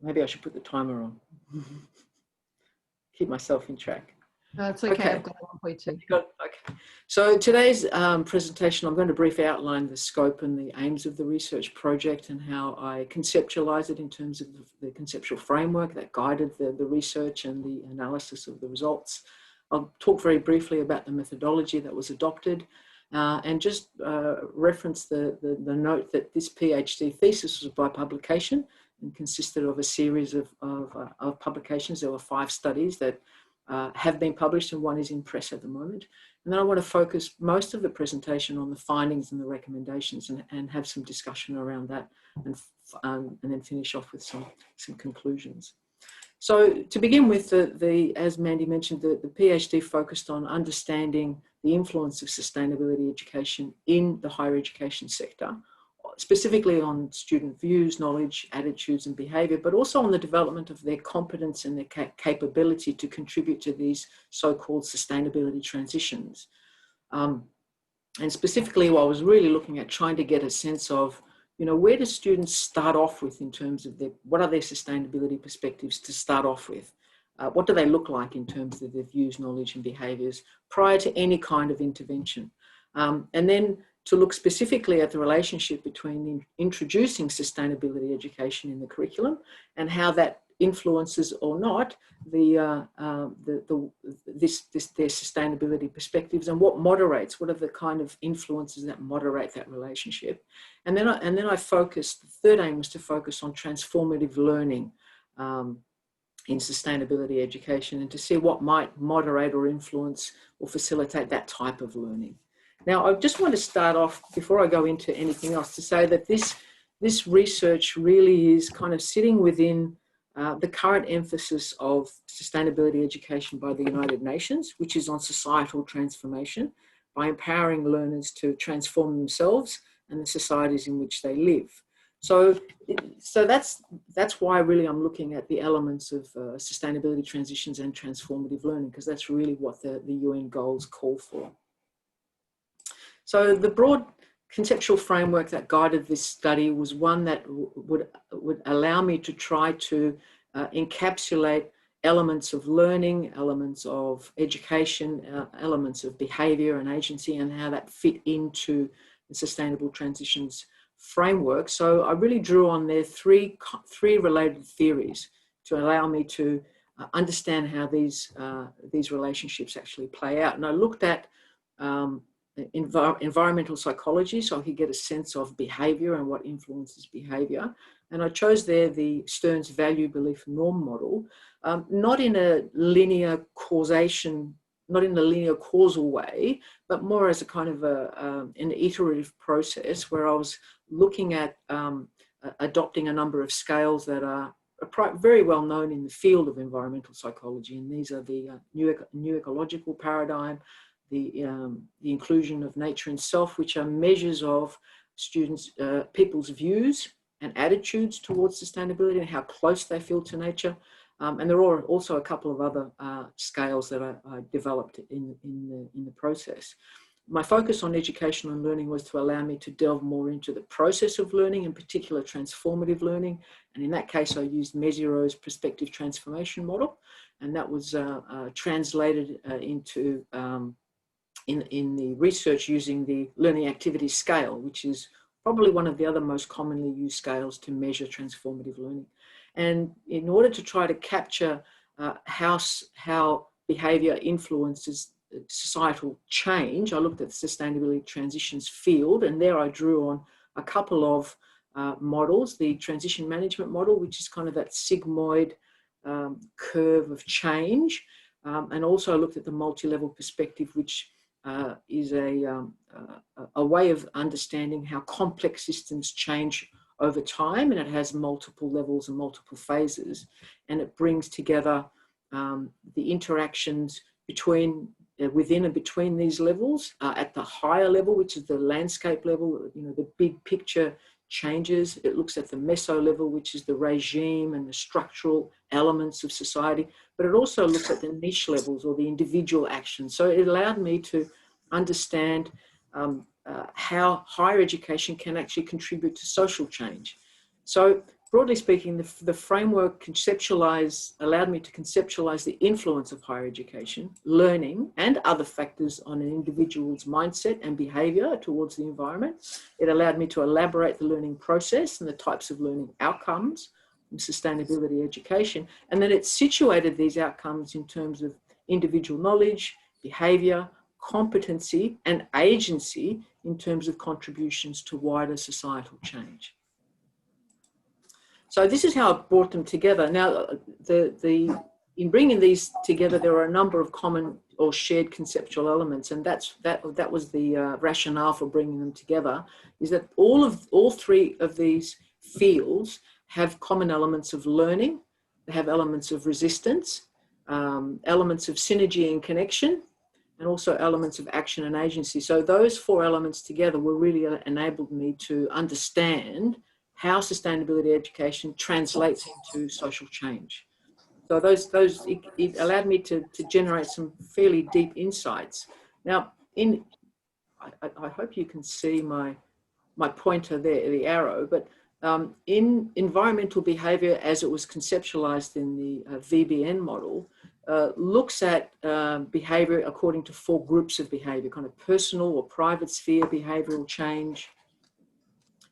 Maybe I should put the timer on. Keep myself in track. No, it's okay. I've got one for you too. Okay. So today's presentation, I'm going to briefly outline the scope and the aims of the research project and how I conceptualize it in terms of the conceptual framework that guided the research and the analysis of the results. I'll talk very briefly about the methodology that was adopted and just reference the note that this PhD thesis was by publication and consisted of a series of publications. There were 5 studies that have been published and one is in press at the moment. And then I want to focus most of the presentation on the findings and the recommendations and have some discussion around that and then finish off with some conclusions. So to begin with, as Mandy mentioned, the PhD focused on understanding the influence of sustainability education in the higher education sector, specifically on student views, knowledge, attitudes and behaviour, but also on the development of their competence and their capability to contribute to these so-called sustainability transitions. And specifically, I was really looking at trying to get a sense of, you know, where do students start off with in terms of what are their sustainability perspectives to start off with? What do they look like in terms of their views, knowledge and behaviours prior to any kind of intervention? And then to look specifically at the relationship between introducing sustainability education in the curriculum and how that influences or not their sustainability perspectives, and what are the kind of influences that moderate that relationship. And then I focused, the third aim was to focus on transformative learning in sustainability education and to see what might moderate or influence or facilitate that type of learning. Now, I just want to start off, before I go into anything else, to say that this research really is kind of sitting within the current emphasis of sustainability education by the United Nations, which is on societal transformation, by empowering learners to transform themselves and the societies in which they live. So that's why really I'm looking at the elements of sustainability transitions and transformative learning, because that's really what the UN goals call for. So the broad conceptual framework that guided this study was one that would allow me to try to encapsulate elements of learning, elements of education, elements of behaviour and agency, and how that fit into the sustainable transitions framework. So I really drew on there three related theories to allow me to understand how these relationships actually play out. And I looked at environmental psychology, so I could get a sense of behaviour and what influences behaviour. And I chose there the Stern's value, belief, norm model, not in a linear causation, not in a linear causal way, but more as a kind of an iterative process where I was looking at adopting a number of scales that are very well known in the field of environmental psychology. And these are the new ecological paradigm, the inclusion of nature and self, which are measures of students, people's views and attitudes towards sustainability and how close they feel to nature. And there are also a couple of other scales that I developed in the process. My focus on education and learning was to allow me to delve more into the process of learning, in particular transformative learning. And in that case, I used Mesiro's perspective transformation model, and that was translated into in the research using the learning activity scale, which is probably one of the other most commonly used scales to measure transformative learning. And in order to try to capture how behaviour influences societal change, I looked at the sustainability transitions field, and there I drew on a couple of models, the transition management model, which is kind of that sigmoid curve of change, and also I looked at the multi-level perspective, which is a way of understanding how complex systems change over time, and it has multiple levels and multiple phases, and it brings together the interactions within and between these levels at the higher level, which is the landscape level, you know, the big picture changes. It looks at the meso level, which is the regime and the structural elements of society, but it also looks at the niche levels or the individual actions. So it allowed me to understand how higher education can actually contribute to social change. So broadly speaking, the framework allowed me to conceptualize the influence of higher education, learning, and other factors on an individual's mindset and behavior towards the environment. It allowed me to elaborate the learning process and the types of learning outcomes from sustainability education. And then it situated these outcomes in terms of individual knowledge, behavior, competency, and agency in terms of contributions to wider societal change. So this is how I brought them together. Now, in bringing these together, there are a number of common or shared conceptual elements, and that was the rationale for bringing them together. Is that all three of these fields have common elements of learning, they have elements of resistance, elements of synergy and connection, and also elements of action and agency. So those four elements together were really enabled me to understand how sustainability education translates into social change. So it allowed me to generate some fairly deep insights. Now, I hope you can see my pointer there, the arrow, but in environmental behavior as it was conceptualized in the VBN model, looks at behavior according to four groups of behavior, kind of personal or private sphere behavioral change,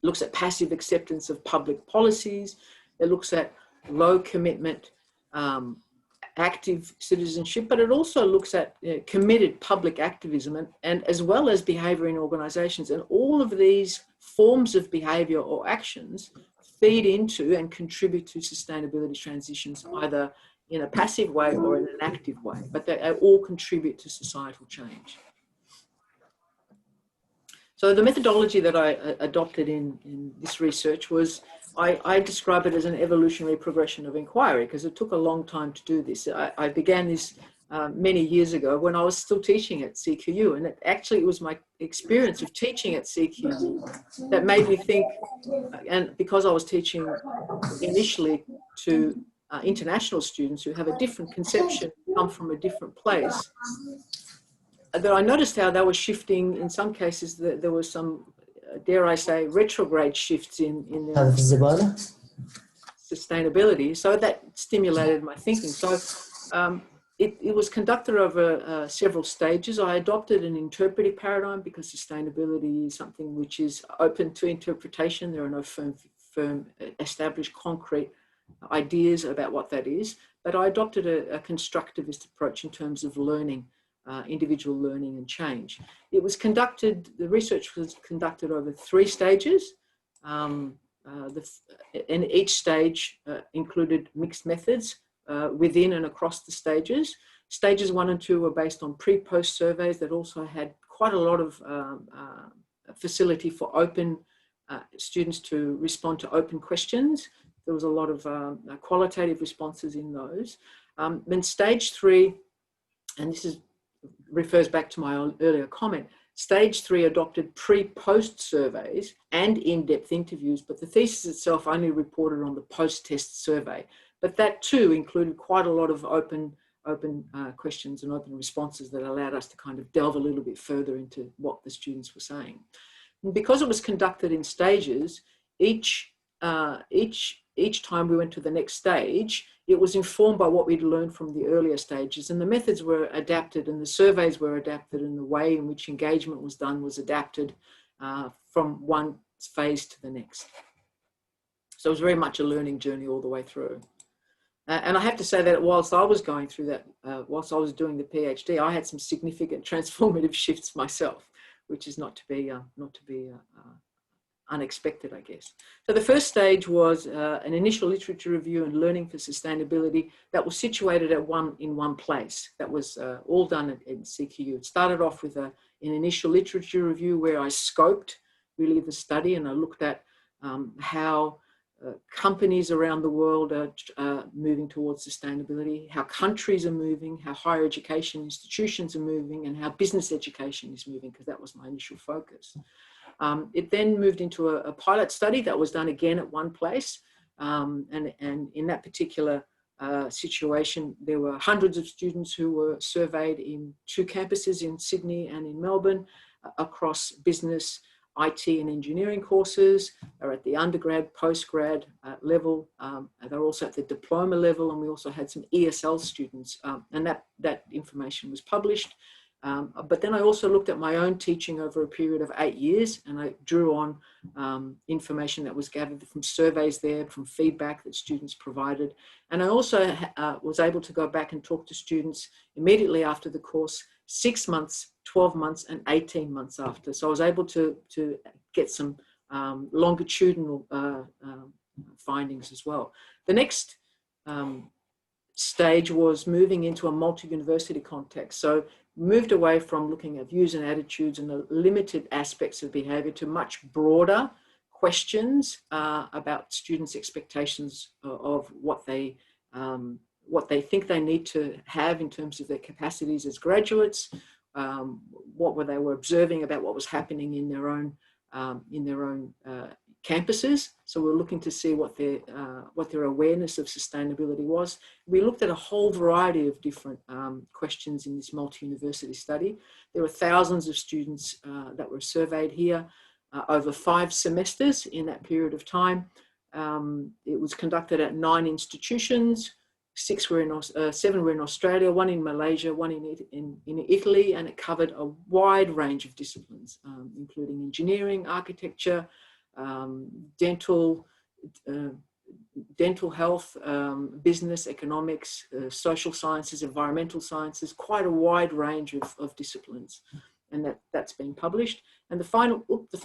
looks at passive acceptance of public policies, it looks at low commitment, active citizenship, but it also looks at committed public activism and as well as behavior in organizations. And all of these forms of behavior or actions feed into and contribute to sustainability transitions, either in a passive way or in an active way, but they all contribute to societal change. So the methodology that I adopted in this research was, I describe it as an evolutionary progression of inquiry, because it took a long time to do this. I began this many years ago when I was still teaching at CQU, and it was my experience of teaching at CQU that made me think, and because I was teaching initially to international students who have a different conception, come from a different place, that I noticed how they were shifting. In some cases, there was some, dare I say, retrograde shifts in their sustainability. So that stimulated my thinking. So it was conducted over several stages. I adopted an interpretive paradigm because sustainability is something which is open to interpretation. There are no firm established concrete ideas about what that is. But I adopted a constructivist approach in terms of learning, individual learning and change. The research was conducted over 3 stages. And each stage included mixed methods within and across the stages. Stages 1 and 2 were based on pre-post surveys that also had quite a lot of facility for open students to respond to open questions. There was a lot of qualitative responses in those. Then stage 3, and this refers back to my earlier comment, stage 3 adopted pre-post surveys and in-depth interviews, but the thesis itself only reported on the post-test survey. But that too included quite a lot of open questions and open responses that allowed us to kind of delve a little bit further into what the students were saying. And because it was conducted in stages, each time we went to the next stage, it was informed by what we'd learned from the earlier stages, and the methods were adapted and the surveys were adapted, and the way in which engagement was done was adapted from one phase to the next. So it was very much a learning journey all the way through. And I have to say that whilst I was going through that, whilst I was doing the PhD, I had some significant transformative shifts myself, which is not to be unexpected, I guess. So the first stage was an initial literature review and learning for sustainability that was situated in one place. That was all done at CQU. It started off with an initial literature review where I scoped really the study, and I looked at how companies around the world are moving towards sustainability, how countries are moving, how higher education institutions are moving, and how business education is moving, because that was my initial focus. It then moved into a pilot study that was done again at one place. And in that particular situation, there were hundreds of students who were surveyed in 2 campuses in Sydney and in Melbourne across business, IT and engineering courses. They're at the undergrad, postgrad level. They're also at the diploma level, and we also had some ESL students, and that information was published. But then I also looked at my own teaching over a period of 8 years, and I drew on information that was gathered from surveys there, from feedback that students provided. And I also was able to go back and talk to students immediately after the course, 6 months, 12 months, and 18 months after. So I was able to get some longitudinal findings as well. The next stage was moving into a multi-university context. So moved away from looking at views and attitudes and the limited aspects of behaviour to much broader questions about students' expectations of what they think they need to have in terms of their capacities as graduates, what they were observing about what was happening in their own campuses. So we're looking to see what their awareness of sustainability was. We looked at a whole variety of different questions in this multi-university study. There were thousands of students that were surveyed here over 5 semesters in that period of time. It was conducted at 9 institutions. 7 were in Australia, 1 in Malaysia, 1 in Italy, and it covered a wide range of disciplines, including engineering, architecture, dental health, business, economics, social sciences, environmental sciences, quite a wide range of disciplines. And that's been published. And the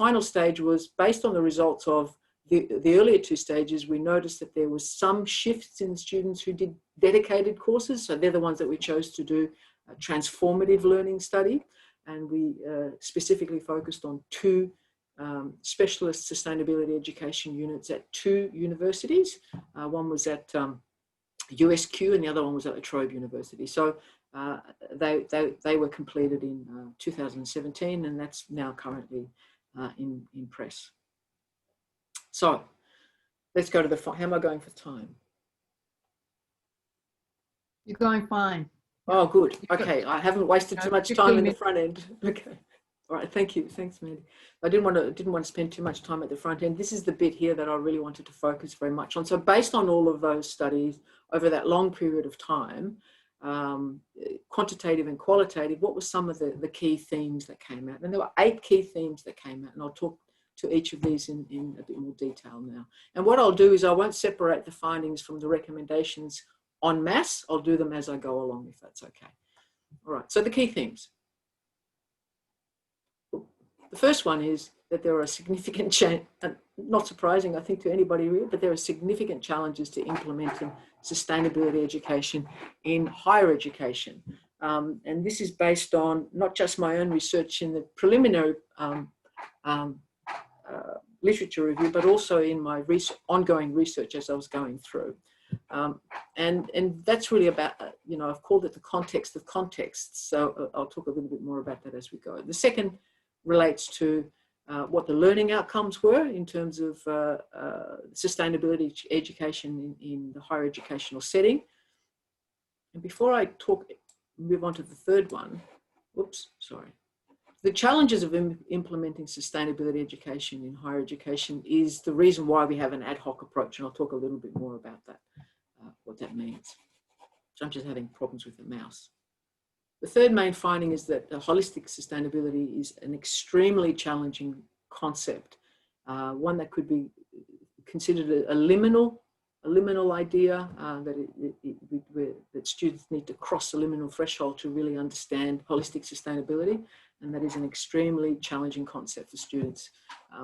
final stage was based on the results of the earlier 2 stages. We noticed that there was some shifts in students who did dedicated courses. So they're the ones that we chose to do a transformative learning study. And we specifically focused on 2 specialist sustainability education units at 2 universities. One was at USQ and the other one was at La Trobe University. So they were completed in 2017, and that's now currently in press. So let's go to the, how am I going for time? You're going fine. Oh, good. Okay, I haven't wasted too much time in the front end. Okay. All right, thank you. Thanks, Mandy. I didn't want to spend too much time at the front end. This is the bit here that I really wanted to focus very much on. So based on all of those studies over that long period of time, quantitative and qualitative, what were some of the key themes that came out? And there were 8 key themes that came out, and I'll talk to each of these in a bit more detail now. And what I'll do is I won't separate the findings from the recommendations en masse. I'll do them as I go along, if that's okay. All right, so the key themes. The first one is that there are significant not surprising, I think, to anybody really, but there are significant challenges to implementing sustainability education in higher education. And this is based on not just my own research in the preliminary literature review, but also in my ongoing research as I was going through. And that's really about, I've called it the context of contexts. So I'll talk a little bit more about that as we go. The second relates to what the learning outcomes were in terms of sustainability education in the higher educational setting. And before I move on to the third one, the challenges of implementing sustainability education in higher education is the reason why we have an ad hoc approach, and I'll talk a little bit more about that, what that means. So I'm just having problems with the mouse. The third main finding is that holistic sustainability is an extremely challenging concept, one that could be considered a liminal idea, that students need to cross the liminal threshold to really understand holistic sustainability, and that is an extremely challenging concept for students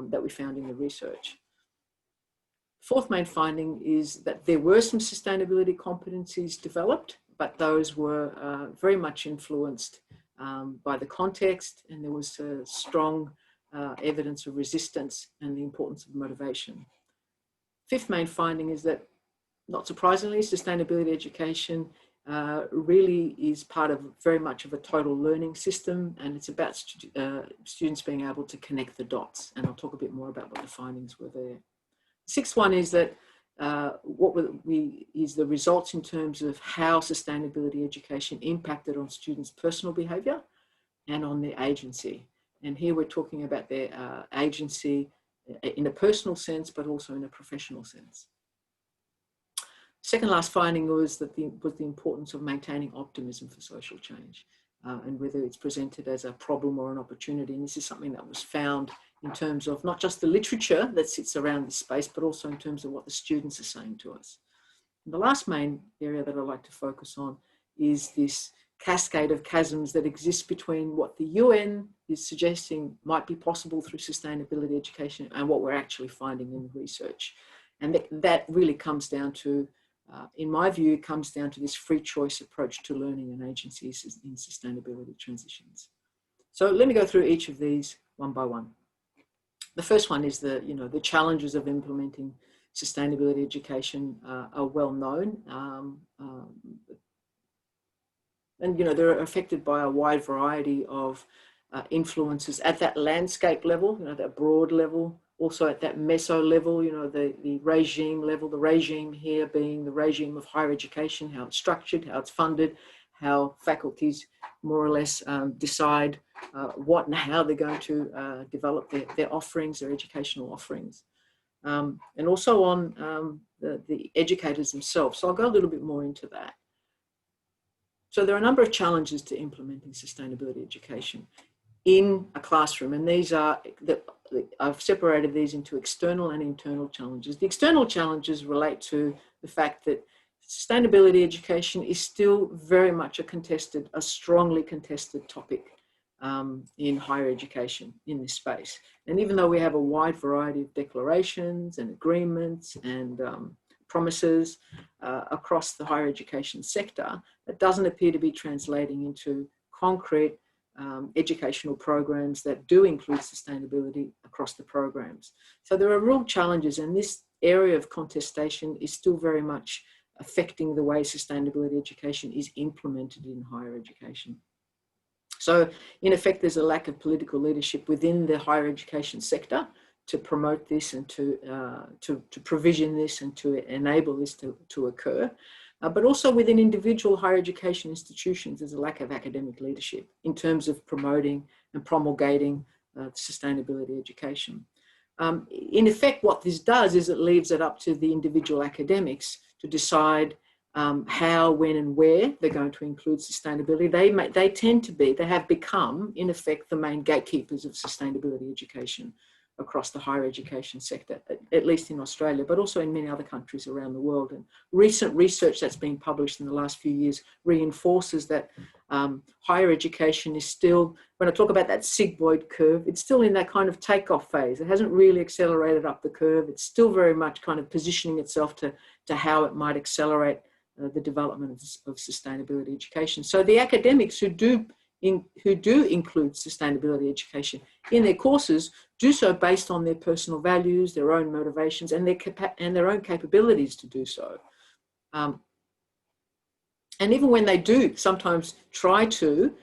that we found in the research. Fourth main finding is that there were some sustainability competencies developed, but those were very much influenced by the context, and there was strong evidence of resistance and the importance of motivation. Fifth main finding is that, not surprisingly, sustainability education really is part of very much of a total learning system, and it's about students being able to connect the dots, and I'll talk a bit more about what the findings were there. Sixth one is that is the results in terms of how sustainability education impacted on students' personal behaviour and on their agency. And here we're talking about their agency in a personal sense, but also in a professional sense. Second last finding was that the importance of maintaining optimism for social change, and whether it's presented as a problem or an opportunity. And this is something that was found in terms of not just the literature that sits around this space, but also in terms of what the students are saying to us. And the last main area that I'd like to focus on is this cascade of chasms that exists between what the UN is suggesting might be possible through sustainability education and what we're actually finding in research. And that really comes down to, in my view, comes down to this free choice approach to learning and agencies in sustainability transitions. So let me go through each of these one by one. The first one is the challenges of implementing sustainability education are well known. And they're affected by a wide variety of influences at that landscape level, that broad level, also at that meso level, the regime level, the regime here being the regime of higher education, how it's structured, how it's funded, how faculties more or less decide what and how they're going to develop their offerings, their educational offerings. And also on the educators themselves. So I'll go a little bit more into that. So there are a number of challenges to implementing sustainability education in a classroom, and these are, I've separated these into external and internal challenges. The external challenges relate to the fact that sustainability education is still very much a strongly contested topic in higher education in this space. And even though we have a wide variety of declarations and agreements and promises across the higher education sector, that doesn't appear to be translating into concrete educational programs that do include sustainability across the programs. So there are real challenges, and this area of contestation is still very much affecting the way sustainability education is implemented in higher education. So in effect, there's a lack of political leadership within the higher education sector to promote this and to provision this and to enable this to occur. But also within individual higher education institutions, there's a lack of academic leadership in terms of promoting and promulgating sustainability education. In effect, what this does is it leaves it up to the individual academics to decide how, when and where they're going to include sustainability. They have become, in effect, the main gatekeepers of sustainability education across the higher education sector, at least in Australia, but also in many other countries around the world. And recent research that's been published in the last few years reinforces that higher education is still, when I talk about that sigmoid curve, it's still in that kind of takeoff phase. It hasn't really accelerated up the curve. It's still very much kind of positioning itself to how it might accelerate the development of sustainability education. So the academics who do include sustainability education in their courses do so based on their personal values, their own motivations, and their own capabilities to do so. And even when they do sometimes try to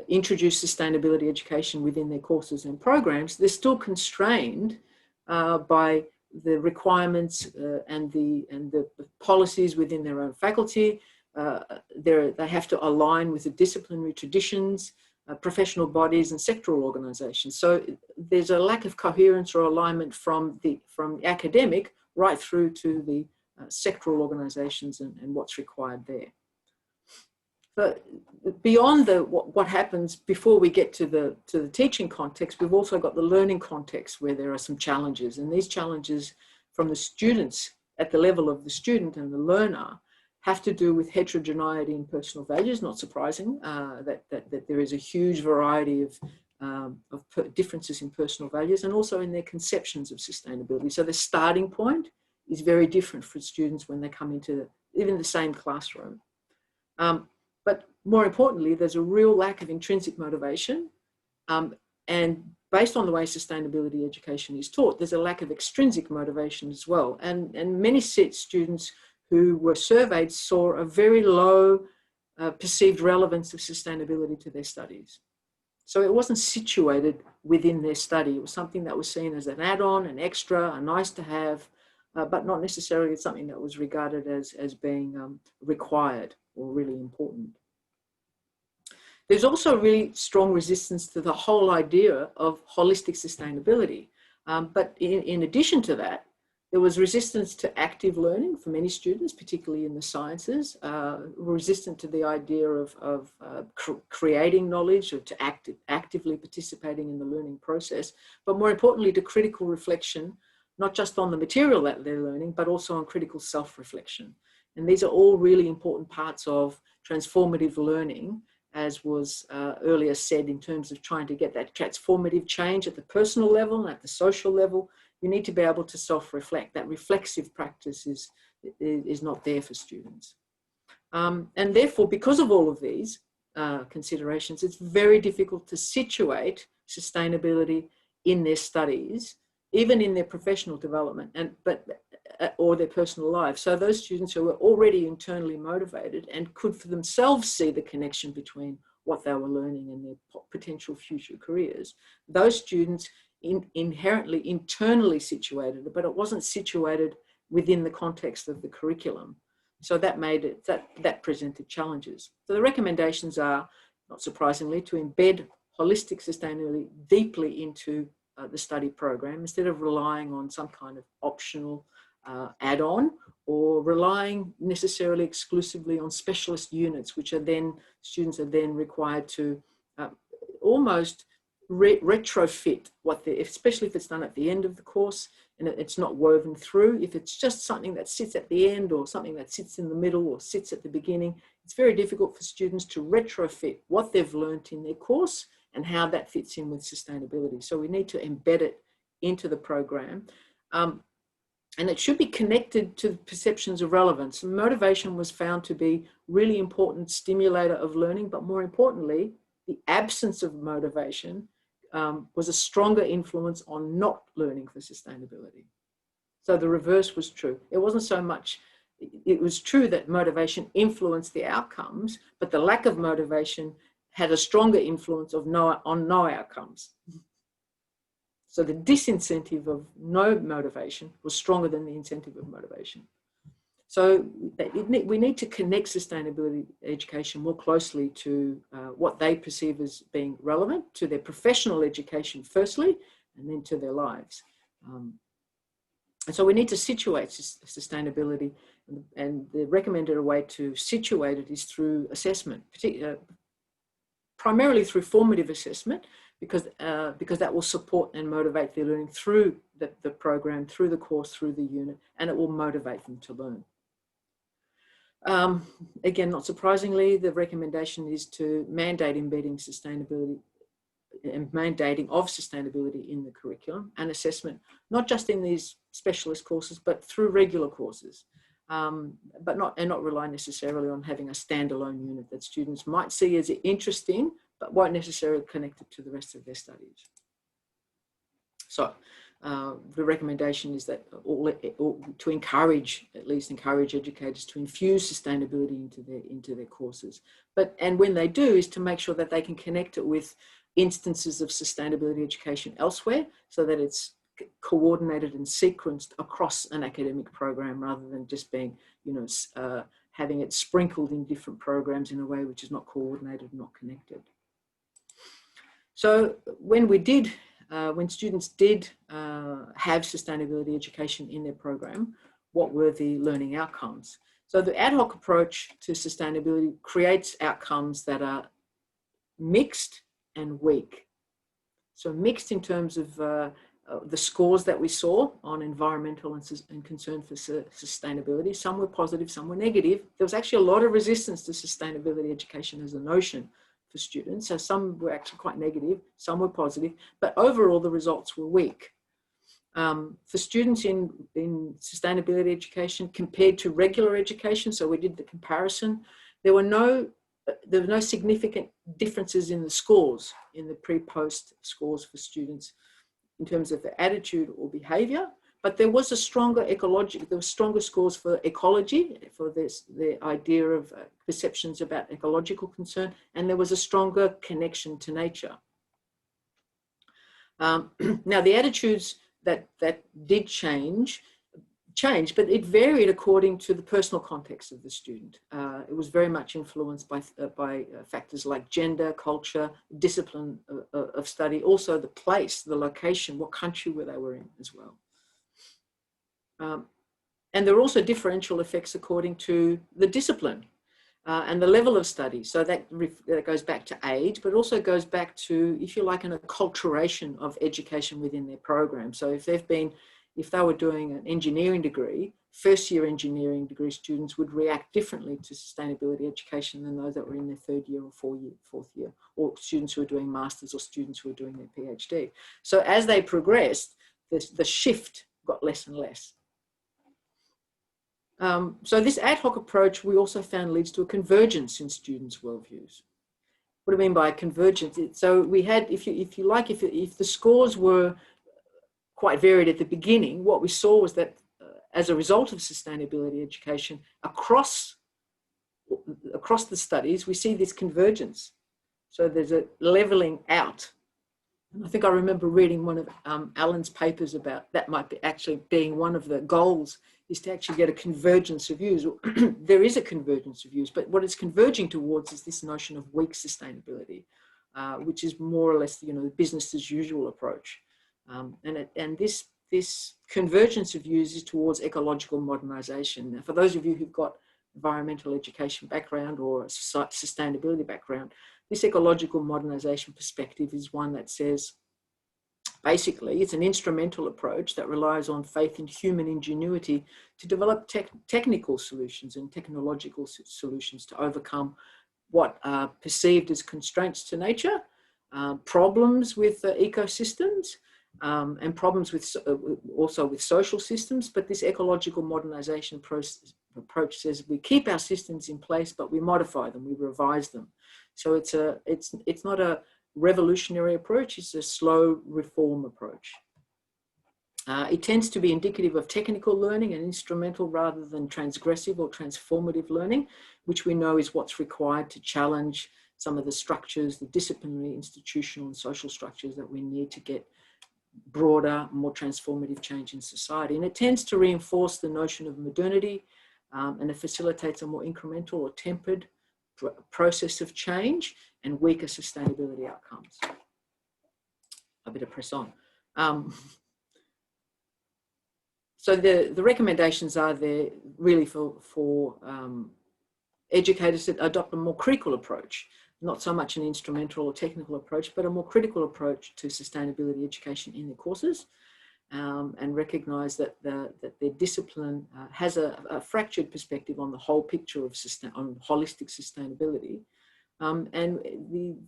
introduce sustainability education within their courses and programs, they're still constrained by the requirements and the policies within their own faculty. They have to align with the disciplinary traditions, professional bodies and sectoral organisations. So there's a lack of coherence or alignment from the academic right through to the sectoral organisations and what's required there. But beyond what happens before we get to the teaching context, we've also got the learning context where there are some challenges, and these challenges from the students at the level of the student and the learner have to do with heterogeneity in personal values. Not surprising that there is a huge variety of differences in personal values and also in their conceptions of sustainability. So the starting point is very different for students when they come into even the same classroom. But more importantly, there's a real lack of intrinsic motivation. And based on the way sustainability education is taught, there's a lack of extrinsic motivation as well. And many students who were surveyed saw a very low perceived relevance of sustainability to their studies. So it wasn't situated within their study. It was something that was seen as an add-on, an extra, a nice to have, but not necessarily something that was regarded as being required or really important. There's also really strong resistance to the whole idea of holistic sustainability. But in addition to that, there was resistance to active learning for many students, particularly in the sciences, resistant to the idea of creating knowledge or to actively participating in the learning process, but more importantly to critical reflection, not just on the material that they're learning, but also on critical self-reflection. And these are all really important parts of transformative learning, as was earlier said, in terms of trying to get that transformative change at the personal level and at the social level. You need to be able to self-reflect. That reflexive practice is not there for students. And therefore, because of all of these considerations, it's very difficult to situate sustainability in their studies, even in their professional development, or their personal lives. So those students who were already internally motivated and could for themselves see the connection between what they were learning and their potential future careers, those students inherently internally situated, but it wasn't situated within the context of the curriculum. So that made it, that presented challenges. So the recommendations are, not surprisingly, to embed holistic sustainability deeply into the study program instead of relying on some kind of optional add-on or relying necessarily exclusively on specialist units, which are then, students are then required to almost retrofit what they, especially if it's done at the end of the course and it's not woven through. If it's just something that sits at the end or something that sits in the middle or sits at the beginning, it's very difficult for students to retrofit what they've learned in their course and how that fits in with sustainability. So we need to embed it into the program. And it should be connected to perceptions of relevance. And motivation was found to be really important stimulator of learning, but more importantly, the absence of motivation was a stronger influence on not learning for sustainability. So the reverse was true. It wasn't so much, it was true that motivation influenced the outcomes, but the lack of motivation had a stronger influence on no outcomes. So the disincentive of no motivation was stronger than the incentive of motivation. So we need to connect sustainability education more closely to what they perceive as being relevant to their professional education firstly, and then to their lives. And so we need to situate sustainability, and the recommended way to situate it is through assessment, primarily through formative assessment, because that will support and motivate their learning through the program, through the course, through the unit, and it will motivate them to learn. Again, not surprisingly, the recommendation is to mandate embedding sustainability and mandating of sustainability in the curriculum and assessment, not just in these specialist courses, but through regular courses, but not rely necessarily on having a standalone unit that students might see as interesting, but won't necessarily connect it to the rest of their studies. So the recommendation is that to encourage educators to infuse sustainability into their courses. And when they do, is to make sure that they can connect it with instances of sustainability education elsewhere, so that it's coordinated and sequenced across an academic program, rather than just being, having it sprinkled in different programs in a way which is not coordinated, not connected. So when students did have sustainability education in their program, what were the learning outcomes? So the ad hoc approach to sustainability creates outcomes that are mixed and weak. So mixed in terms of the scores that we saw on environmental and concern for sustainability. Some were positive, some were negative. There was actually a lot of resistance to sustainability education as a notion for students. So some were actually quite negative, some were positive, but overall the results were weak. For students in sustainability education compared to regular education, so we did the comparison, there were no significant differences in the scores, in the pre-post scores for students in terms of their attitude or behaviour, but there was a stronger there were stronger scores for ecology, for the idea of perceptions about ecological concern, and there was a stronger connection to nature. Now the attitudes that did change changed, but it varied according to the personal context of the student. It was very much influenced by factors like gender, culture, discipline of study, also the place, the location, what country where they were in as well. And there are also differential effects according to the discipline and the level of study. So that goes back to age, but also goes back to, if you like, an acculturation of education within their program. So if they were doing an engineering degree, first-year engineering degree students would react differently to sustainability education than those that were in their third year or fourth year, or students who are doing masters or students who are doing their PhD. So as they progressed, the shift got less and less. So this ad hoc approach we also found leads to a convergence in students' worldviews. What do I mean by convergence? So we had, if the scores were quite varied at the beginning, what we saw was that as a result of sustainability education across the studies, we see this convergence. So there's a leveling out. And I think I remember reading one of Alan's papers about that might be actually being one of the goals, is to actually get a convergence of views. There is a convergence of views, but what it's converging towards is this notion of weak sustainability, which is more or less, the business as usual approach. And this convergence of views is towards ecological modernization. Now, for those of you who've got environmental education background or a sustainability background, this ecological modernization perspective is one that says, basically, it's an instrumental approach that relies on faith in human ingenuity to develop technical solutions and technological solutions to overcome what are perceived as constraints to nature, problems with ecosystems, and problems with also with social systems. But this ecological modernization approach says we keep our systems in place, but we modify them, we revise them. So it's not a revolutionary approach, it's a slow reform approach. It tends to be indicative of technical learning and instrumental rather than transgressive or transformative learning, which we know is what's required to challenge some of the structures, the disciplinary, institutional and social structures that we need to get broader, more transformative change in society. And it tends to reinforce the notion of modernity, and it facilitates a more incremental or tempered process of change and weaker sustainability outcomes. A bit of press on. So the recommendations are there really for educators to adopt a more critical approach, not so much an instrumental or technical approach, but a more critical approach to sustainability education in their courses, and recognise that their discipline has a fractured perspective on the whole picture of on holistic sustainability. And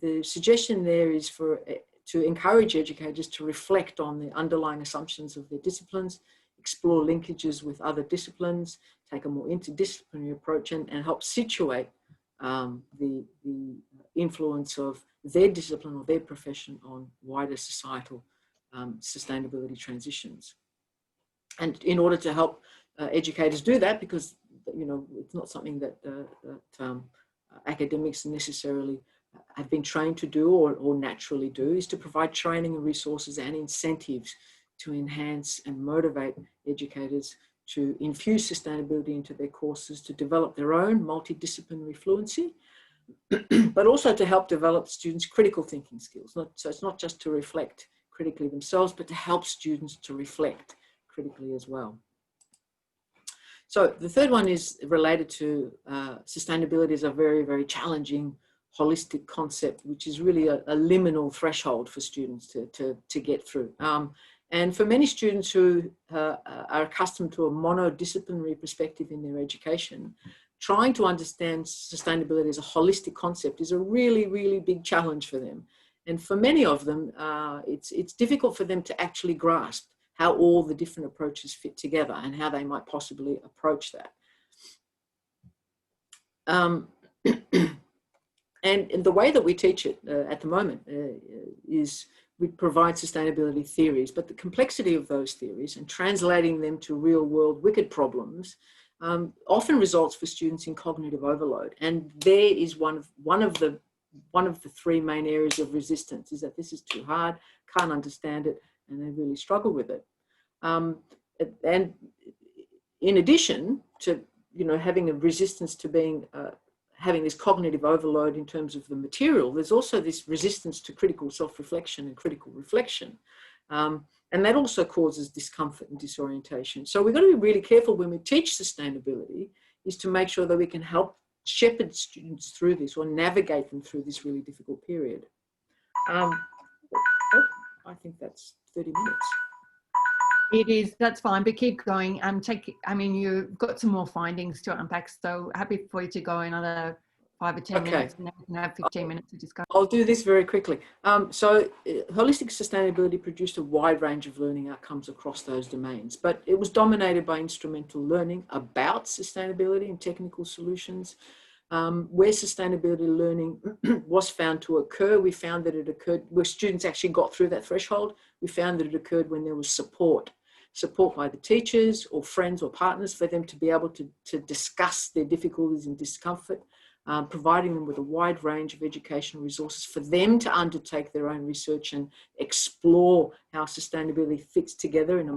the suggestion there is to encourage educators to reflect on the underlying assumptions of their disciplines, explore linkages with other disciplines, take a more interdisciplinary approach, and help situate the influence of their discipline or their profession on wider societal sustainability transitions. And in order to help educators do that, because it's not something that academics necessarily have been trained to do or naturally do, is to provide training and resources and incentives to enhance and motivate educators to infuse sustainability into their courses, to develop their own multidisciplinary fluency, but also to help develop students' critical thinking skills. So it's not just to reflect critically themselves, but to help students to reflect critically as well. So the third one is related to sustainability is a very, very challenging holistic concept, which is really a liminal threshold for students to get through. And for many students who are accustomed to a monodisciplinary perspective in their education, trying to understand sustainability as a holistic concept is a really, really big challenge for them. And for many of them, it's difficult for them to actually grasp how all the different approaches fit together and how they might possibly approach that. And the way that we teach it at the moment is we provide sustainability theories, but the complexity of those theories and translating them to real world wicked problems often results for students in cognitive overload. And there is one of the three main areas of resistance, is that this is too hard, can't understand it, and they really struggle with it. And in addition to, having a resistance to being, having this cognitive overload in terms of the material, there's also this resistance to critical self-reflection and critical reflection. And that also causes discomfort and disorientation. So we've got to be really careful when we teach sustainability, is to make sure that we can help shepherd students through this, or navigate them through this really difficult period. I think that's 30 minutes. It is, that's fine, but keep going. You've got some more findings to unpack, so happy for you to go another 5 or 10 minutes, and then we can have 15 minutes to discuss. I'll do this very quickly. Holistic sustainability produced a wide range of learning outcomes across those domains, but it was dominated by instrumental learning about sustainability and technical solutions. Where sustainability learning was found to occur, we found that it occurred where students actually got through that threshold. We found that it occurred when there was support by the teachers or friends or partners for them to be able to discuss their difficulties and discomfort, providing them with a wide range of educational resources for them to undertake their own research and explore how sustainability fits together in a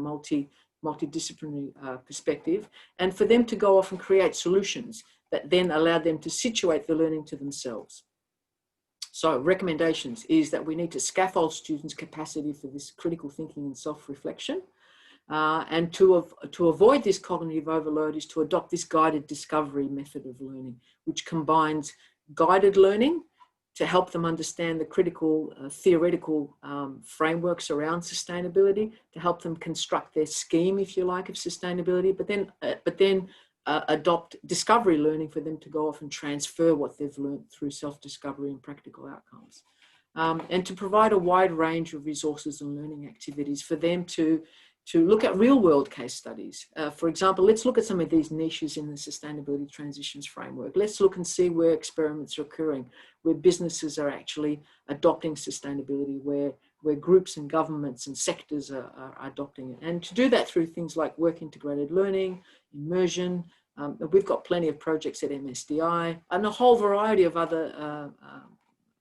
multidisciplinary perspective, and for them to go off and create solutions that then allowed them to situate the learning to themselves. So recommendations is that we need to scaffold students' capacity for this critical thinking and self-reflection. And to avoid this cognitive overload is to adopt this guided discovery method of learning, which combines guided learning to help them understand the critical theoretical frameworks around sustainability, to help them construct their scheme, if you like, of sustainability, but then adopt discovery learning for them to go off and transfer what they've learned through self-discovery and practical outcomes. And to provide a wide range of resources and learning activities for them to look at real-world case studies. For example, let's look at some of these niches in the sustainability transitions framework. Let's look and see where experiments are occurring, where businesses are actually adopting sustainability, where groups and governments and sectors are adopting it. And to do that through things like work-integrated learning, immersion. We've got plenty of projects at MSDI and a whole variety of other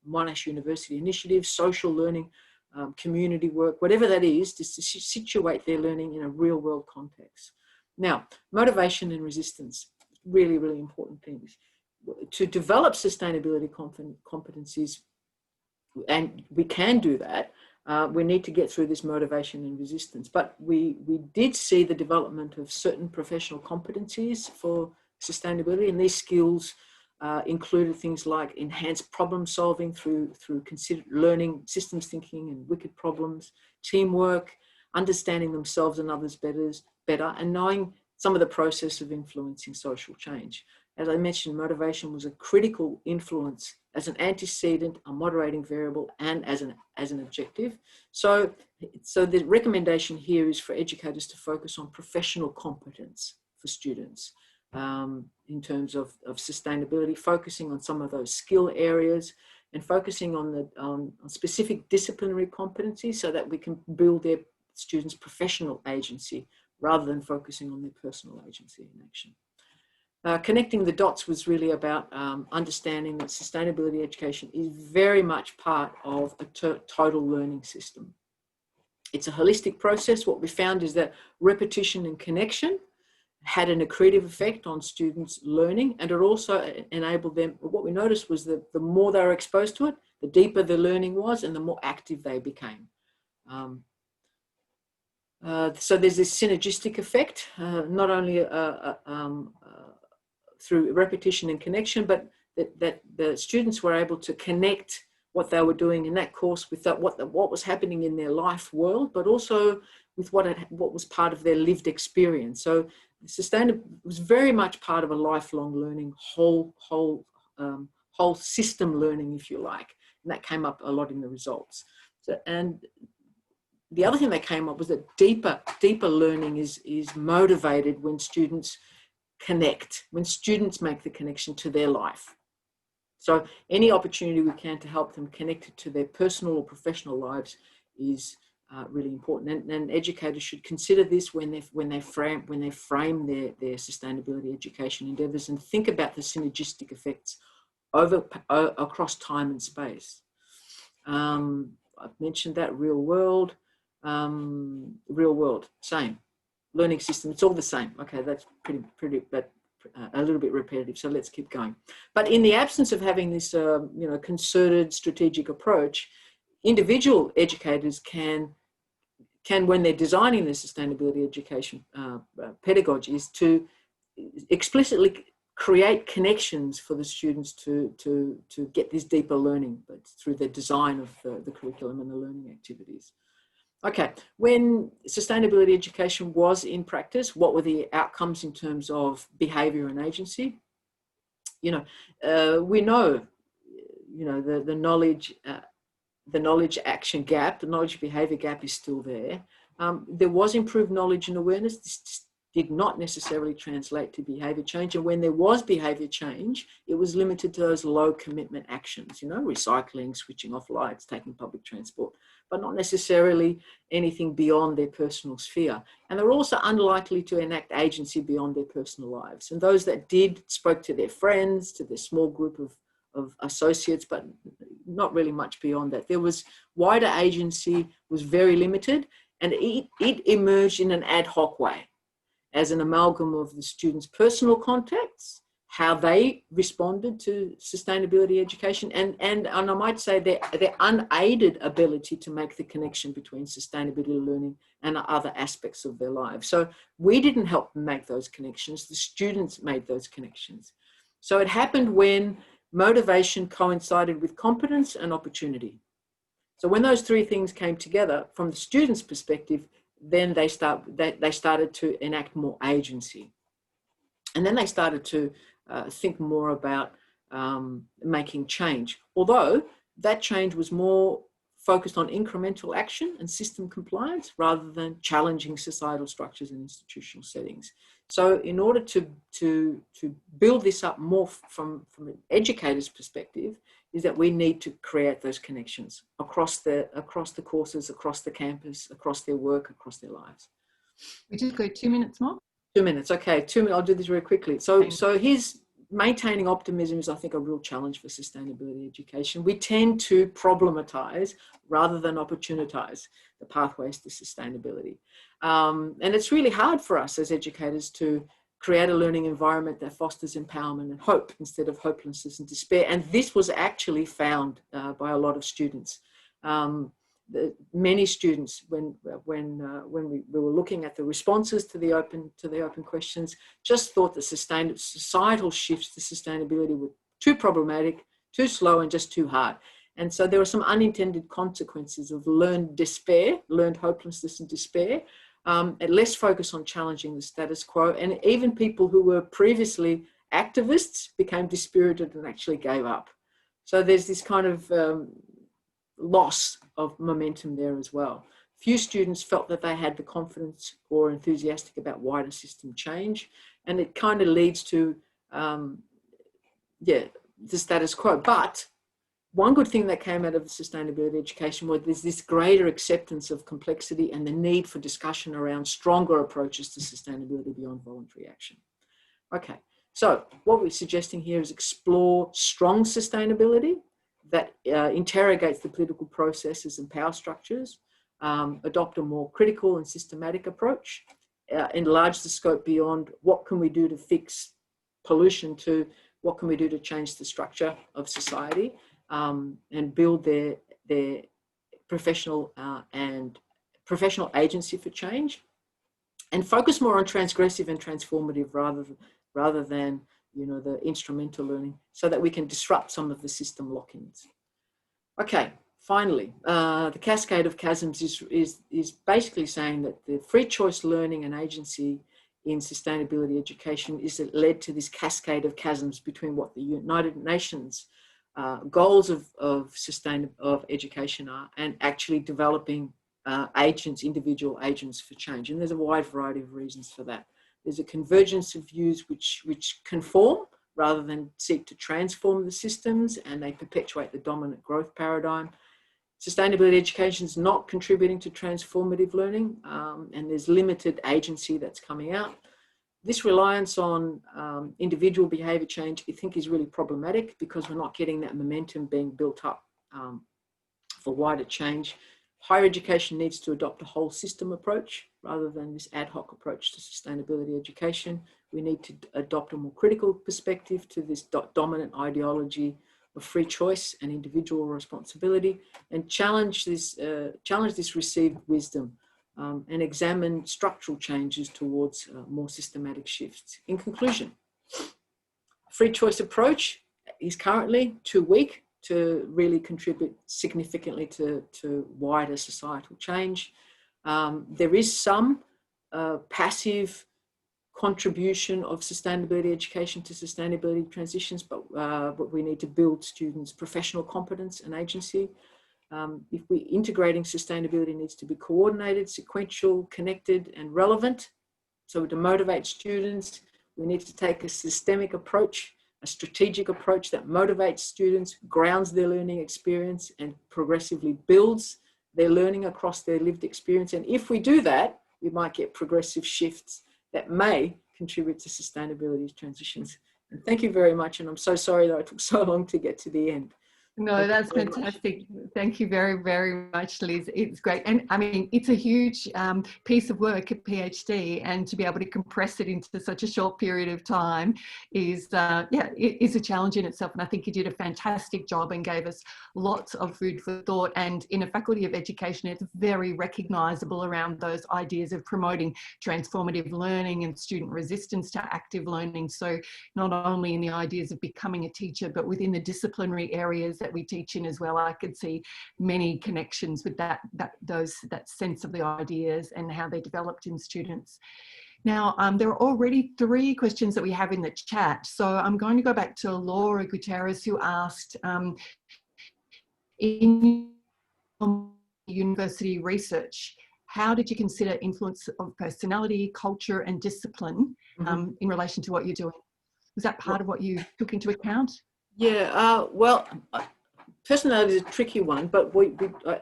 Monash University initiatives, social learning, community work, whatever that is, just to situate their learning in a real world context. Now, motivation and resistance, really, really important things. To develop sustainability competencies, and we can do that, we need to get through this motivation and resistance. But we did see the development of certain professional competencies for sustainability, and these skills included things like enhanced problem solving through considered learning, systems thinking and wicked problems, teamwork, understanding themselves and others better, and knowing some of the process of influencing social change. As I mentioned, motivation was a critical influence as an antecedent, a moderating variable, and as an objective. So the recommendation here is for educators to focus on professional competence for students in terms of sustainability, focusing on some of those skill areas and focusing on specific disciplinary competencies so that we can build their students' professional agency rather than focusing on their personal agency in action. Connecting the dots was really about understanding that sustainability education is very much part of a total learning system. It's a holistic process. What we found is that repetition and connection had an accretive effect on students' learning, and it also enabled them. What we noticed was that the more they were exposed to it, the deeper the learning was and the more active they became. So there's this synergistic effect, not only through repetition and connection, but that the students were able to connect what they were doing in that course with what was happening in their life world, but also with what was part of their lived experience. So sustainability was very much part of a lifelong learning, whole system learning, if you like, and that came up a lot in the results. So, and the other thing that came up was that deeper learning is motivated when students connect, when students make the connection to their life. So any opportunity we can to help them connect to their personal or professional lives is really important. And educators should consider this when they frame their sustainability education endeavours and think about the synergistic effects across time and space. I've mentioned that real world, same. learning system, it's all the same. Okay, that's pretty, but a little bit repetitive. So let's keep going. But in the absence of having this, concerted strategic approach, individual educators can, when they're designing the sustainability education pedagogies, to explicitly create connections for the students to get this deeper learning, but through the design of the curriculum and the learning activities. Okay, when sustainability education was in practice, what were the outcomes in terms of behaviour and agency? We know, the knowledge action gap, the knowledge behaviour gap is still there. There was improved knowledge and awareness. This did not necessarily translate to behaviour change. And when there was behaviour change, it was limited to those low commitment actions, recycling, switching off lights, taking public transport, but not necessarily anything beyond their personal sphere. And they're also unlikely to enact agency beyond their personal lives. And those that did spoke to their friends, to their small group of associates, but not really much beyond that. There was wider agency, was very limited, and it emerged in an ad hoc way as an amalgam of the students' personal contexts, how they responded to sustainability education, and I might say their unaided ability to make the connection between sustainability learning and other aspects of their lives. So we didn't help them make those connections, the students made those connections. So it happened when motivation coincided with competence and opportunity. So when those three things came together from the student's perspective, then they started to enact more agency. And then they started to think more about making change, although that change was more focused on incremental action and system compliance rather than challenging societal structures and institutional settings. So in order to build this up more from an educator's perspective, is that we need to create those connections across the courses, across the campus, across their work, across their lives. We just go 2 minutes more. 2 minutes, okay. 2 minutes. I'll do this very quickly. So here's maintaining optimism is, I think, a real challenge for sustainability education. We tend to problematize rather than opportunize the pathways to sustainability, and it's really hard for us as educators to create a learning environment that fosters empowerment and hope instead of hopelessness and despair. And this was actually found by a lot of students. Many students, when we were looking at the responses to the open questions, just thought that societal shifts to sustainability were too problematic, too slow, and just too hard. And so there were some unintended consequences of learned despair, learned hopelessness and despair, and less focus on challenging the status quo. And even people who were previously activists became dispirited and actually gave up. So there's this kind of loss of momentum there as well. Few students felt that they had the confidence or enthusiastic about wider system change, and it kind of leads to the status quo. But one good thing that came out of sustainability education was there's this greater acceptance of complexity and the need for discussion around stronger approaches to sustainability beyond voluntary action. Okay, so what we're suggesting here is explore strong sustainability that interrogates the political processes and power structures, adopt a more critical and systematic approach, enlarge the scope beyond what can we do to fix pollution to what can we do to change the structure of society, and build their professional agency for change, and focus more on transgressive and transformative rather than the instrumental learning, so that we can disrupt some of the system lock-ins. Okay, finally, the cascade of chasms is basically saying that the free choice learning and agency in sustainability education is that led to this cascade of chasms between what the United Nations goals of education are and actually developing individual agents for change. And there's a wide variety of reasons for that. There's a convergence of views which conform rather than seek to transform the systems, and they perpetuate the dominant growth paradigm. Sustainability education is not contributing to transformative learning, and there's limited agency that's coming out. This reliance on individual behaviour change, I think, is really problematic because we're not getting that momentum being built up for wider change. Higher education needs to adopt a whole system approach rather than this ad hoc approach to sustainability education. We need to adopt a more critical perspective to this dominant ideology of free choice and individual responsibility, and challenge this received wisdom and examine structural changes towards more systematic shifts. In conclusion, free choice approach is currently too weak to really contribute significantly to wider societal change. There is some passive contribution of sustainability education to sustainability transitions, but we need to build students' professional competence and agency. If we're integrating sustainability, needs to be coordinated, sequential, connected, and relevant. So to motivate students, we need to take a systemic approach, a strategic approach that motivates students, grounds their learning experience, and progressively builds their learning across their lived experience. And if we do that, we might get progressive shifts that may contribute to sustainability transitions. And thank you very much. And I'm so sorry that I took so long to get to the end. No, that's fantastic. Thank you very, very much, Liz. It's great. And I mean, it's a huge piece of work, a PhD, and to be able to compress it into such a short period of time is, it is a challenge in itself. And I think you did a fantastic job and gave us lots of food for thought. And in a Faculty of Education, it's very recognisable around those ideas of promoting transformative learning and student resistance to active learning. So not only in the ideas of becoming a teacher, but within the disciplinary areas that we teach in as well, I could see many connections with that sense of the ideas and how they developed in students. Now, there are already 3 questions that we have in the chat. So I'm going to go back to Laura Gutierrez, who asked, in university research, how did you consider influence of personality, culture, and discipline in relation to what you're doing? Was that part of what you took into account? Yeah, well, personality is a tricky one, but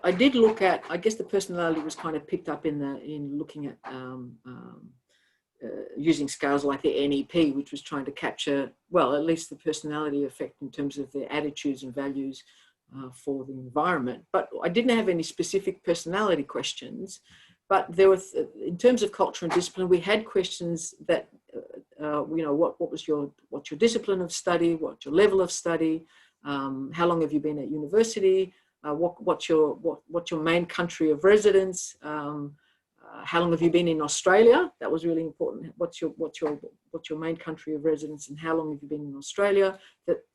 I did look at, I guess the personality was kind of picked up in looking at using scales like the NEP, which was trying to capture, well, at least the personality effect in terms of their attitudes and values for the environment. But I didn't have any specific personality questions, but there were, in terms of culture and discipline, we had questions that, you know, what's your discipline of study, what's your level of study, how long have you been at university, what's your main country of residence, how long have you been in Australia? That was really important. What's your main country of residence and how long have you been in Australia?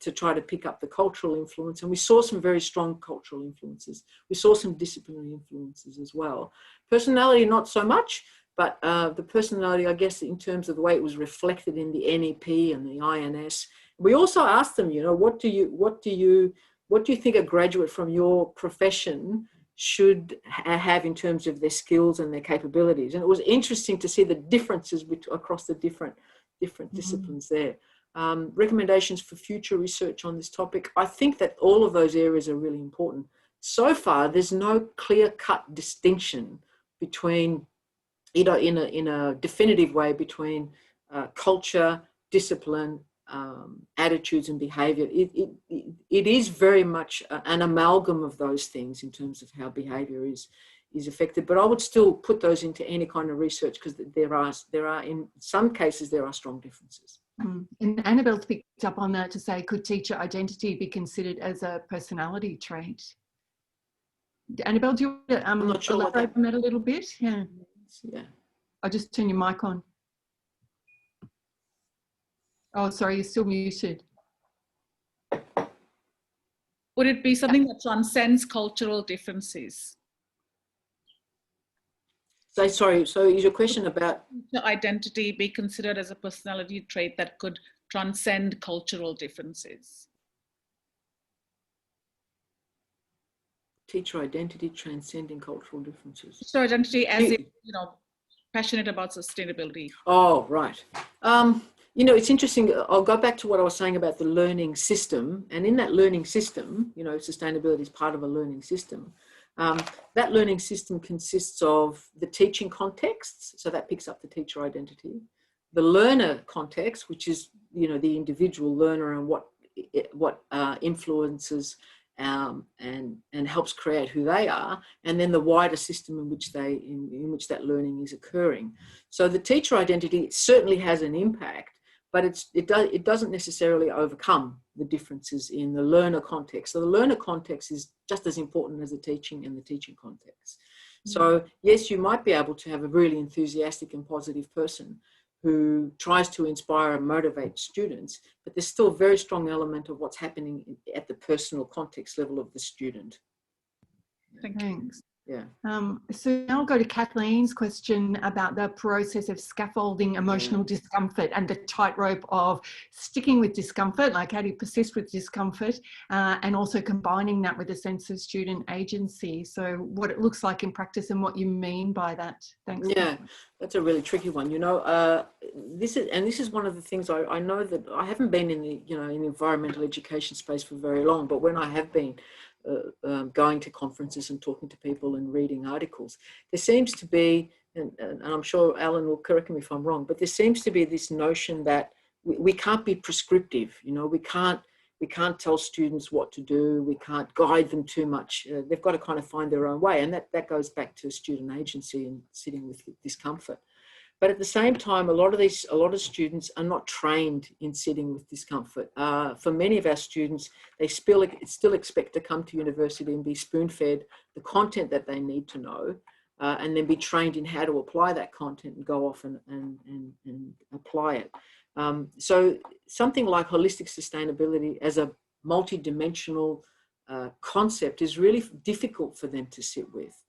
To try to pick up the cultural influence. And we saw some very strong cultural influences. We saw some disciplinary influences as well. Personality, not so much, but the personality, I guess, in terms of the way it was reflected in the NEP and the INS. We also asked them, you know, what do you think a graduate from your profession should have in terms of their skills and their capabilities? And it was interesting to see the differences across the different disciplines there. Recommendations for future research on this topic. I think that all of those areas are really important. So far, there's no clear-cut distinction between, you know, in a definitive way between culture, discipline, attitudes and behavior. It is very much an amalgam of those things in terms of how behavior is affected, but I would still put those into any kind of research because there are in some cases there are strong differences. And Annabelle's picked up on that to say, could teacher identity be considered as a personality trait? Annabelle, do you want to I'm not sure elaborate on that a little bit? Yeah. I'll just turn your mic on. Oh, sorry, you're still muted. Would it be something that transcends cultural differences? So sorry, so is your question about identity be considered as a personality trait that could transcend cultural differences? Teacher identity transcending cultural differences. Teacher identity as if, you know, passionate about sustainability. Oh, right. You know, it's interesting. I'll go back to what I was saying about the learning system. And in that learning system, you know, sustainability is part of a learning system. That learning system consists of the teaching contexts. So that picks up the teacher identity. The learner context, which is, you know, the individual learner and what influences and helps create who they are, and then the wider system in which that learning is occurring. So the teacher identity certainly has an impact, but it doesn't necessarily overcome the differences in the learner context. So the learner context is just as important as the teaching and the teaching context. So yes, you might be able to have a really enthusiastic and positive person who tries to inspire and motivate students, but there's still a very strong element of what's happening at the personal context level of the student. Thanks. Yeah. So now I'll go to Kathleen's question about the process of scaffolding emotional discomfort and the tightrope of sticking with discomfort, like how do you persist with discomfort, and also combining that with a sense of student agency. So what it looks like in practice and what you mean by that. Thanks. Yeah, that's a really tricky one. You know, this is one of the things I know that I haven't been in the, you know, in the environmental education space for very long, but when I have been going to conferences and talking to people and reading articles, there seems to be, and I'm sure Alan will correct me if I'm wrong, but there seems to be this notion that we can't be prescriptive. You know, we can't tell students what to do. We can't guide them too much. They've got to kind of find their own way, and that goes back to student agency and sitting with discomfort. But at the same time, a lot of students are not trained in sitting with discomfort. For many of our students, they still expect to come to university and be spoon-fed the content that they need to know, and then be trained in how to apply that content and go off and apply it. So something like holistic sustainability as a multidimensional concept is really difficult for them to sit with.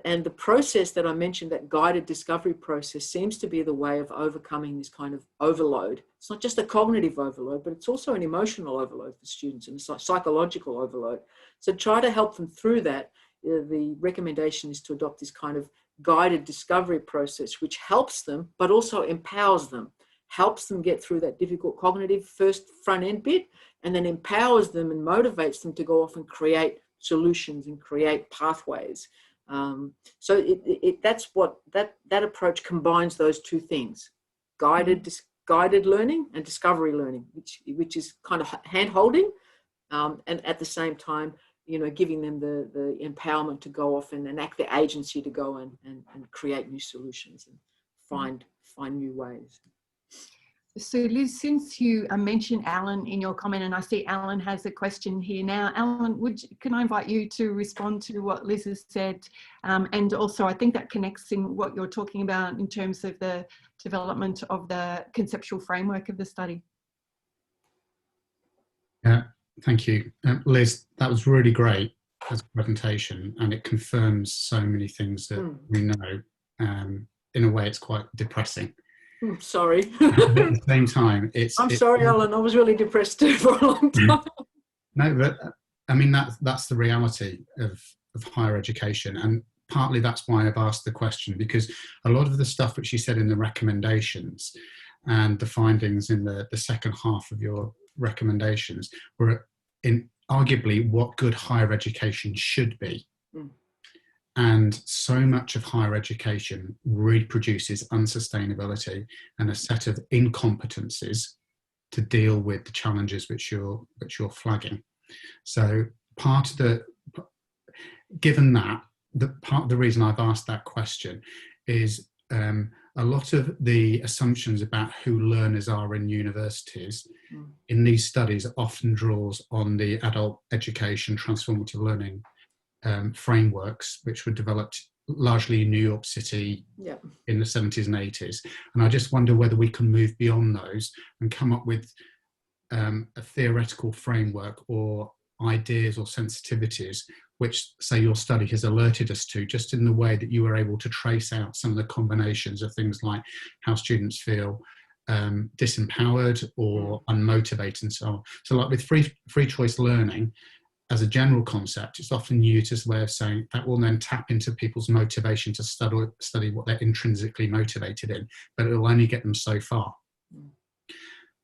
And the process that I mentioned, that guided discovery process, seems to be the way of overcoming this kind of overload. It's not just a cognitive overload, but it's also an emotional overload for students and a psychological overload. So try to help them through that. The recommendation is to adopt this kind of guided discovery process, which helps them, but also empowers them, helps them get through that difficult cognitive first front end bit, and then empowers them and motivates them to go off and create solutions and create pathways. So that approach combines those two things: guided learning and discovery learning, which is kind of hand holding, and at the same time, you know, giving them the empowerment to go off and enact their agency to go and create new solutions and find new ways. So Liz, since you mentioned Alan in your comment, and I see Alan has a question here now. Alan, can I invite you to respond to what Liz has said? And also I think that connects in what you're talking about in terms of the development of the conceptual framework of the study. Yeah, thank you. Liz, that was really great as a presentation, and it confirms so many things that we know. In a way, it's quite depressing. Sorry. At the same time, I'm sorry, Alan. I was really depressed too for a long time. No, but I mean that's the reality of higher education, and partly that's why I've asked the question, because a lot of the stuff which you said in the recommendations and the findings in the second half of your recommendations were in arguably what good higher education should be. And so much of higher education reproduces unsustainability and a set of incompetencies to deal with the challenges which you're flagging. So given that, part of the reason I've asked that question is a lot of the assumptions about who learners are in universities in these studies often draws on the adult education transformative learning frameworks, which were developed largely in New York City in the 70s and 80s. And I just wonder whether we can move beyond those and come up with a theoretical framework or ideas or sensitivities which, say, your study has alerted us to, just in the way that you were able to trace out some of the combinations of things like how students feel disempowered or unmotivated and so on. So like with free choice learning, as a general concept, it's often used as a way of saying that will then tap into people's motivation to study what they're intrinsically motivated in, but it will only get them so far.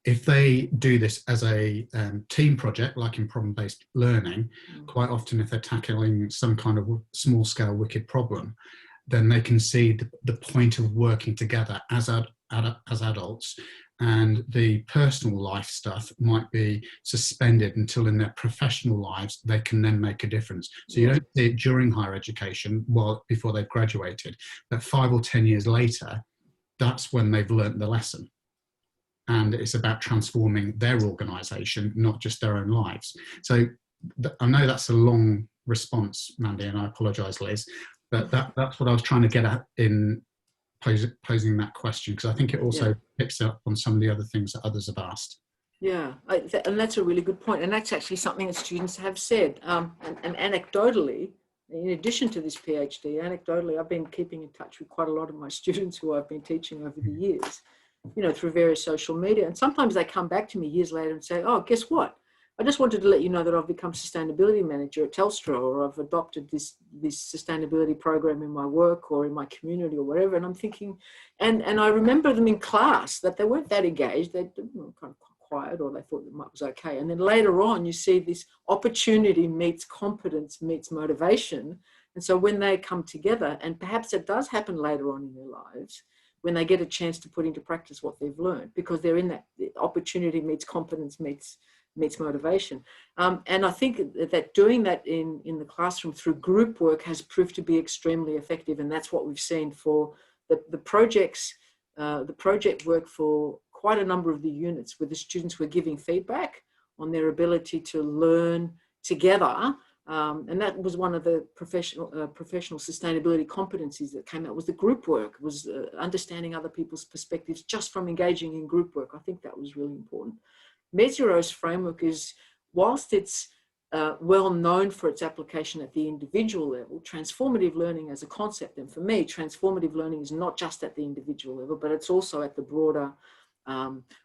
If they do this as a team project, like in problem-based learning, quite often if they're tackling some kind of small-scale wicked problem, then they can see the point of working together as as adults, and the personal life stuff might be suspended until in their professional lives they can then make a difference. So you don't see it during higher education, before they've graduated, but 5 or 10 years later, that's when they've learnt the lesson. And it's about transforming their organisation, not just their own lives. So I know that's a long response, Mandy, and I apologise, Liz, but that's what I was trying to get at in posing that question, because I think it also picks up on some of the other things that others have asked. Yeah, and that's a really good point. And that's actually something that students have said. And anecdotally, in addition to this PhD, anecdotally, I've been keeping in touch with quite a lot of my students who I've been teaching over the years, you know, through various social media. And sometimes they come back to me years later and say, oh, guess what? I just wanted to let you know that I've become sustainability manager at Telstra, or I've adopted this sustainability program in my work or in my community or whatever. And I'm thinking, and I remember them in class that they weren't that engaged. They were kind of quiet, or they thought it was okay. And then later on, you see this opportunity meets competence meets motivation. And so when they come together, and perhaps it does happen later on in their lives, when they get a chance to put into practice what they've learned, because they're in that opportunity meets competence meets motivation. And I think that doing that in the classroom through group work has proved to be extremely effective. And that's what we've seen for the projects, the project work for quite a number of the units, where the students were giving feedback on their ability to learn together. And that was one of the professional sustainability competencies that came out, was the group work, was understanding other people's perspectives just from engaging in group work. I think that was really important. Meziro's framework is, whilst it's well known for its application at the individual level, transformative learning as a concept, and for me, transformative learning is not just at the individual level, but it's also at the broader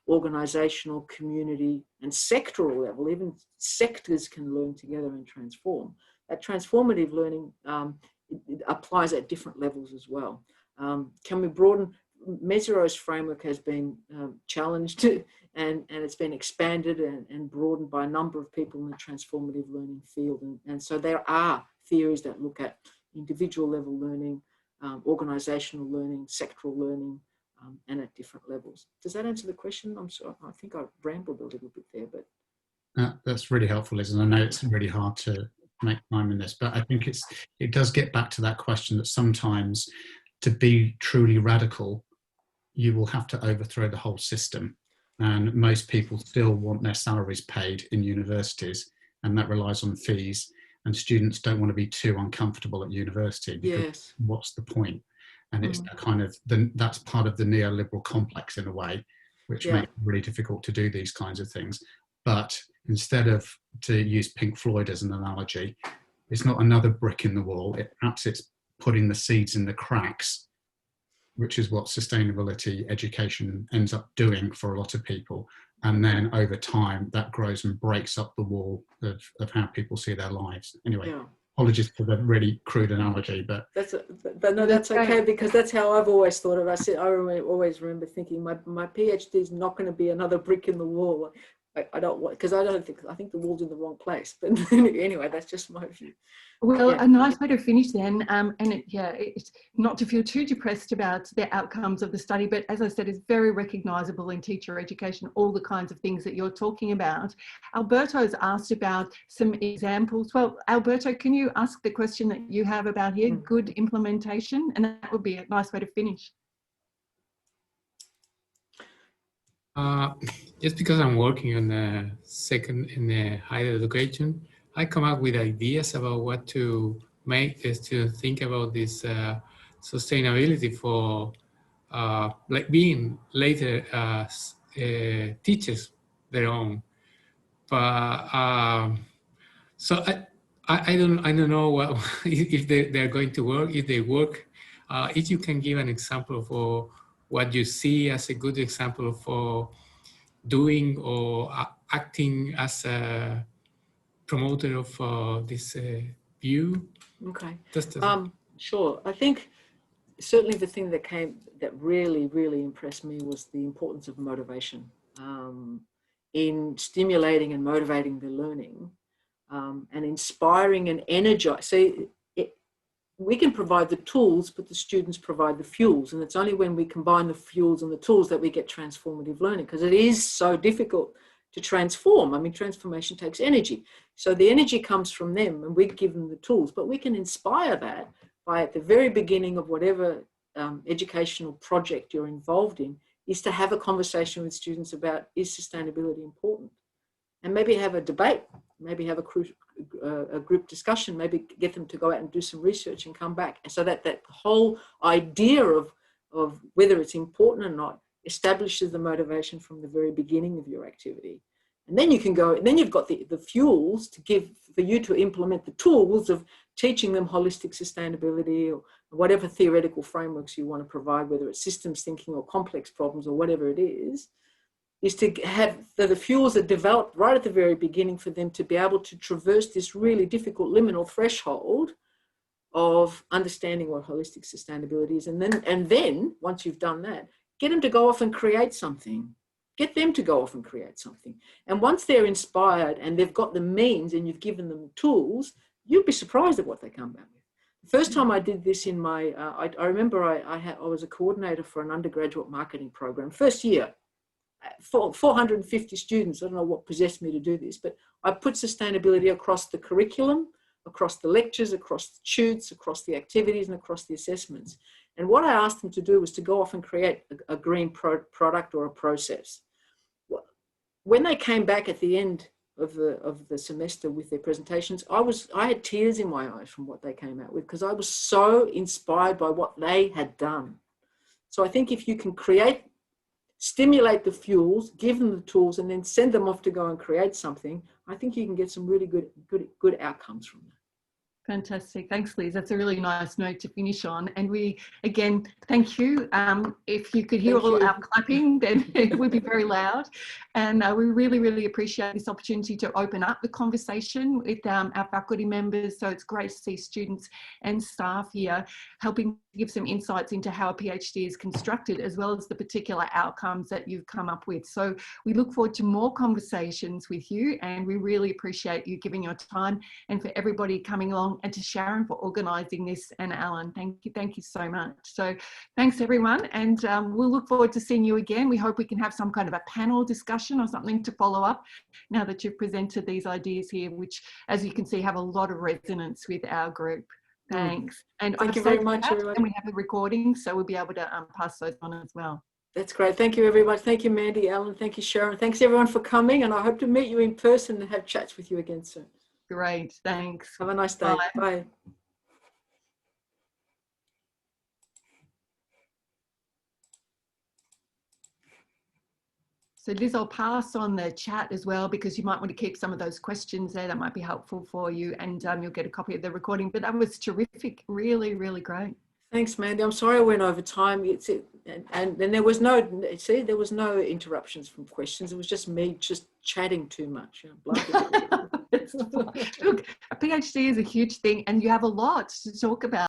organizational, community, and sectoral level. Even sectors can learn together and transform. That transformative learning it applies at different levels as well. Can we broaden? Meziro's framework has been challenged and it's been expanded and broadened by a number of people in the transformative learning field. And so there are theories that look at individual level learning, organizational learning, sectoral learning, and at different levels. Does that answer the question? I'm sorry, I think I rambled a little bit there, but that's really helpful, Liz. And I know it's really hard to make time in this, but I think it does get back to that question that sometimes to be truly radical, you will have to overthrow the whole system. And most people still want their salaries paid in universities, and that relies on fees. And students don't want to be too uncomfortable at university, because what's the point? And it's that kind of, that's part of the neoliberal complex in a way, which makes it really difficult to do these kinds of things. But instead of, to use Pink Floyd as an analogy, it's not another brick in the wall. Perhaps it's putting the seeds in the cracks, which is what sustainability education ends up doing for a lot of people. And then over time, that grows and breaks up the wall of how people see their lives. Anyway, apologies for the really crude analogy, but that's okay, because that's how I've always thought of it. I always remember thinking my PhD is not going to be another brick in the wall. I don't want, because I think the wall's in the wrong place. But anyway, that's just my view. Well, a nice way to finish then, and it's not to feel too depressed about the outcomes of the study, but as I said, it's very recognisable in teacher education, all the kinds of things that you're talking about. Alberto's asked about some examples. Well, Alberto, can you ask the question that you have about here, good implementation? And that would be a nice way to finish. Just because I'm working on the higher education, I come up with ideas about what to make is to think about this sustainability for like being later teachers their own. But so I don't know what if they're going to work. If they work, if you can give an example for what you see as a good example for doing or acting as a promoter of this view. Okay. Sure. I think certainly the thing that really, really impressed me was the importance of motivation in stimulating and motivating the learning and inspiring and energizing. See, we can provide the tools, but the students provide the fuels. And it's only when we combine the fuels and the tools that we get transformative learning, because it is so difficult to transform. I mean, transformation takes energy. So the energy comes from them, and we give them the tools, but we can inspire that by, at the very beginning of whatever educational project you're involved in, is to have a conversation with students about, is sustainability important? And maybe have a debate, maybe have a group discussion, maybe get them to go out and do some research and come back. And so that whole idea of whether it's important or not establishes the motivation from the very beginning of your activity. And then you can go, and then you've got the fuels to give, for you to implement the tools of teaching them holistic sustainability or whatever theoretical frameworks you want to provide, whether it's systems thinking or complex problems or whatever it is to have the fuels are developed right at the very beginning for them to be able to traverse this really difficult liminal threshold of understanding what holistic sustainability is. And then once you've done that, get them to go off and create something. Get them to go off and create something. And once they're inspired and they've got the means and you've given them the tools, you'd be surprised at what they come back with. The first time I did this in my, I remember I was a coordinator for an undergraduate marketing program, first year, 450 students. I don't know what possessed me to do this, but I put sustainability across the curriculum, across the lectures, across the tutes, across the activities, and across the assessments. And what I asked them to do was to go off and create a green product or a process. When they came back at the end of the semester with their presentations, I had tears in my eyes from what they came out with, because I was so inspired by what they had done. So I think if you can stimulate the fuels, give them the tools, and then send them off to go and create something, I think you can get some really good outcomes from that. Fantastic. Thanks, Liz. That's a really nice note to finish on. And we, again, thank you. If you could hear all our clapping, then it would be very loud. And we really, really appreciate this opportunity to open up the conversation with our faculty members. So it's great to see students and staff here helping give some insights into how a PhD is constructed, as well as the particular outcomes that you've come up with. So we look forward to more conversations with you, and we really appreciate you giving your time, and for everybody coming along, and to Sharon for organising this, and Alan. Thank you so much. So thanks everyone, and we'll look forward to seeing you again. We hope we can have some kind of a panel discussion or something to follow up now that you've presented these ideas here, which, as you can see, have a lot of resonance with our group. Thanks. And thank you very much, everyone. And we have a recording, so we'll be able to pass those on as well. That's great. Thank you, everybody. Thank you, Mandy, Alan. Thank you, Sharon. Thanks, everyone, for coming. And I hope to meet you in person and have chats with you again soon. Great. Thanks. Have a nice day. Bye. Bye. So Liz, I'll pass on the chat as well, because you might want to keep some of those questions there. That might be helpful for you, and you'll get a copy of the recording. But that was terrific. Really, really great. Thanks, Mandy. I'm sorry I went over time. And then there was no interruptions from questions. It was just me just chatting too much. Look, a PhD is a huge thing, and you have a lot to talk about.